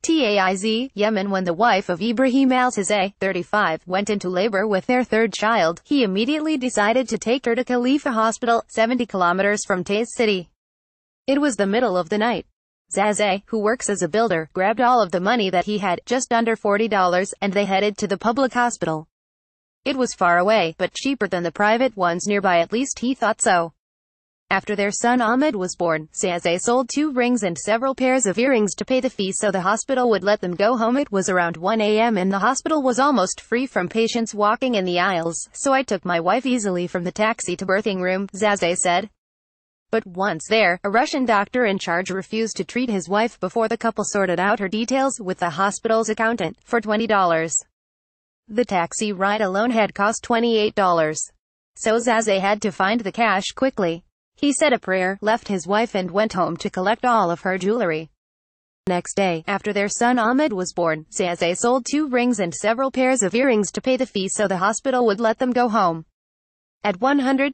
Taiz, Yemen. When the wife of Ibrahim alZazaie, 35, went into labor with their third child, he immediately decided to take her to Khalifa Hospital, 70 kilometers from Taiz city. It was the middle of the night. Zazaie, who works as a builder, grabbed all of the money that he had, just under $40, and they headed to the public hospital. It was far away, but cheaper than the private ones nearby, at least he thought so. After their son Ahmed was born, Zazaie sold 2 rings and several pairs of earrings to pay the fee so the hospital would let them go home. It was around 1 a.m. and the hospital was almost free from patients walking in the aisles, so I took my wife easily from the taxi to birthing room, Zazaie said. But once there, a Russian doctor in charge refused to treat his wife before the couple sorted out her details with the hospital's accountant, for $20. The taxi ride alone had cost $28. So Zazaie had to find the cash quickly. He said a prayer, left his wife and went home to collect all of her jewelry. Next day, after their son Ahmed was born, Zazaie sold 2 rings and several pairs of earrings to pay the fee so the hospital would let them go home. At $123,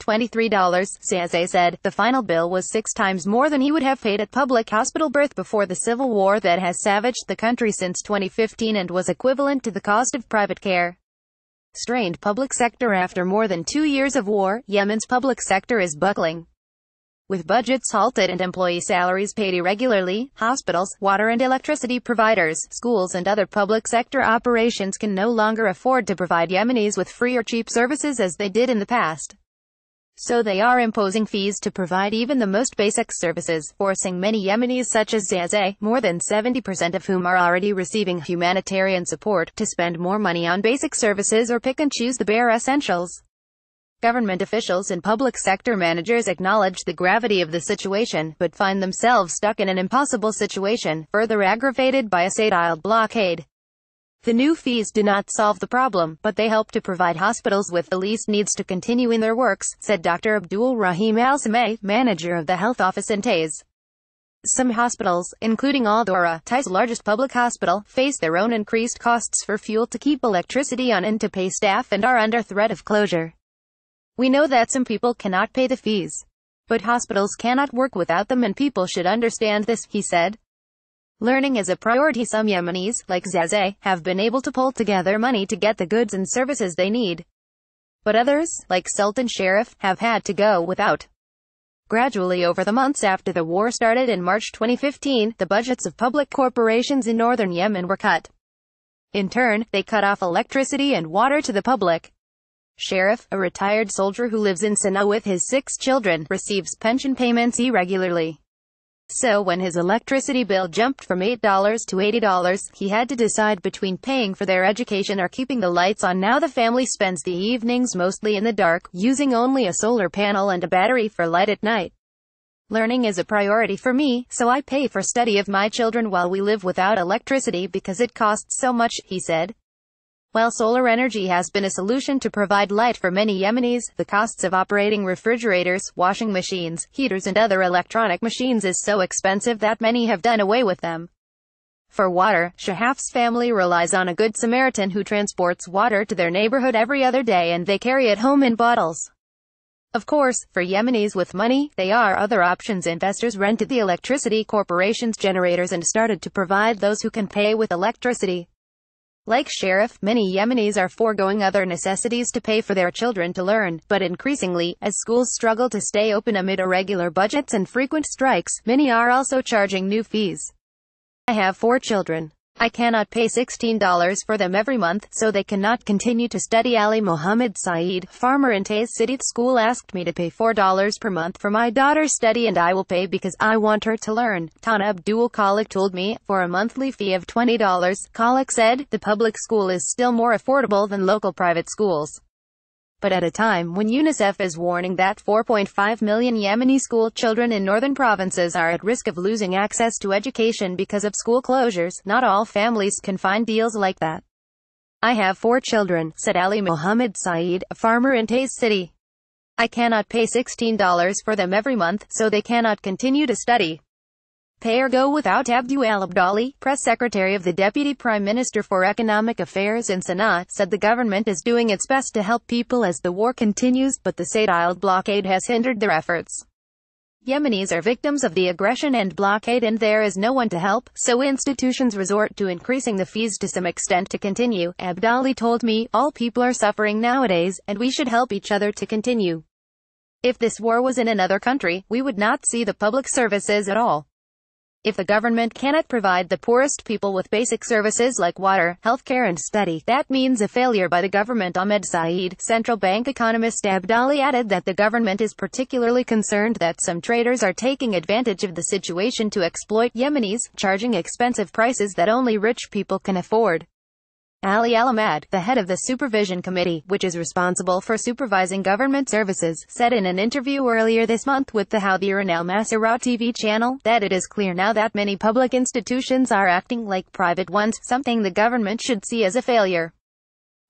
Zazaie said, the final bill was 6 times more than he would have paid at public hospital birth before the civil war that has savaged the country since 2015 and was equivalent to the cost of private care. Strained public sector. After more than 2 years of war, Yemen's public sector is buckling. With budgets halted and employee salaries paid irregularly, hospitals, water and electricity providers, schools and other public sector operations can no longer afford to provide Yemenis with free or cheap services as they did in the past. So they are imposing fees to provide even the most basic services, forcing many Yemenis such as Zazaie, more than 70% of whom are already receiving humanitarian support, to spend more money on basic services or pick and choose the bare essentials. Government officials and public sector managers acknowledge the gravity of the situation, but find themselves stuck in an impossible situation, further aggravated by a state-oiled blockade. The new fees do not solve the problem, but they help to provide hospitals with the least needs to continue in their works, said Dr. Ibrahim alZazaie, manager of the health office in Taiz. Some hospitals, including alZazaie, Taiz's largest public hospital, face their own increased costs for fuel to keep electricity on and to pay staff and are under threat of closure. We know that some people cannot pay the fees. But hospitals cannot work without them and people should understand this, he said. Learning is a priority. Some Yemenis, like Zazaie, have been able to pull together money to get the goods and services they need. But others, like Sultan Sharif, have had to go without. Gradually over the months after the war started in March 2015, the budgets of public corporations in northern Yemen were cut. In turn, they cut off electricity and water to the public. Sharif, a retired soldier who lives in Sana'a with his 6 children, receives pension payments irregularly. So when his electricity bill jumped from $8 to $80, he had to decide between paying for their education or keeping the lights on. Now the family spends the evenings mostly in the dark, using only a solar panel and a battery for light at night. Learning is a priority for me, so I pay for study of my children while we live without electricity because it costs so much, he said. While solar energy has been a solution to provide light for many Yemenis, the costs of operating refrigerators, washing machines, heaters and other electronic machines is so expensive that many have done away with them. For water, Shahaf's family relies on a Good Samaritan who transports water to their neighborhood every other day and they carry it home in bottles. Of course, for Yemenis with money, there are other options. Investors rented the electricity corporation's generators and started to provide those who can pay with electricity. Like Sharif, many Yemenis are foregoing other necessities to pay for their children to learn, but increasingly, as schools struggle to stay open amid irregular budgets and frequent strikes, many are also charging new fees. I have 4 children. I cannot pay $16 for them every month, so they cannot continue to study. Ali Mohammed Saeed, farmer in Taiz City School, asked me to pay $4 per month for my daughter's study and I will pay because I want her to learn. Tana Abdul Khalik told me, for a monthly fee of $20, Khalik said, the public school is still more affordable than local private schools. But at a time when UNICEF is warning that 4.5 million Yemeni school children in northern provinces are at risk of losing access to education because of school closures, not all families can find deals like that. I have 4 children, said Ali Mohammed Saeed, a farmer in Taiz City. I cannot pay $16 for them every month, so they cannot continue to study. Pay or go without. Abdul Abdali, press secretary of the Deputy Prime Minister for Economic Affairs in Sana'a, said the government is doing its best to help people as the war continues, but the state-oiled blockade has hindered their efforts. Yemenis are victims of the aggression and blockade and there is no one to help, so institutions resort to increasing the fees to some extent to continue. Abdali told me, all people are suffering nowadays, and we should help each other to continue. If this war was in another country, we would not see the public services at all. If the government cannot provide the poorest people with basic services like water, healthcare and study, that means a failure by the government. Ahmed Saeed, central bank economist Abdali added that the government is particularly concerned that some traders are taking advantage of the situation to exploit Yemenis, charging expensive prices that only rich people can afford. Ali Al-Ahmad, the head of the Supervision Committee, which is responsible for supervising government services, said in an interview earlier this month with the Hawthir Al Masirah TV channel, that it is clear now that many public institutions are acting like private ones, something the government should see as a failure.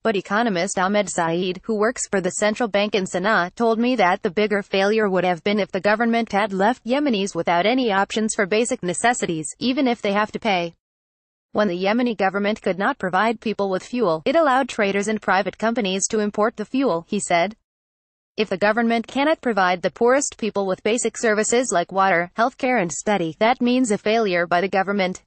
But economist Ahmed Saeed, who works for the central bank in Sana'a, told me that the bigger failure would have been if the government had left Yemenis without any options for basic necessities, even if they have to pay. When the Yemeni government could not provide people with fuel, it allowed traders and private companies to import the fuel, he said. If the government cannot provide the poorest people with basic services like water, healthcare and study, that means a failure by the government.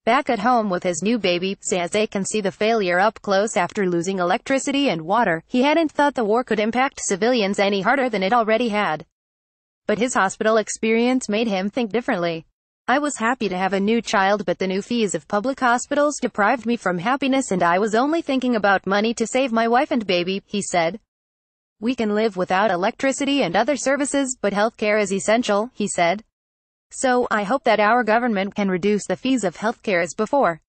Back at home with his new baby, Zazaie can see the failure up close after losing electricity and water. He hadn't thought the war could impact civilians any harder than it already had. But his hospital experience made him think differently. I was happy to have a new child, but the new fees of public hospitals deprived me from happiness and I was only thinking about money to save my wife and baby, he said. We can live without electricity and other services, but healthcare is essential, he said. So, I hope that our government can reduce the fees of healthcare as before.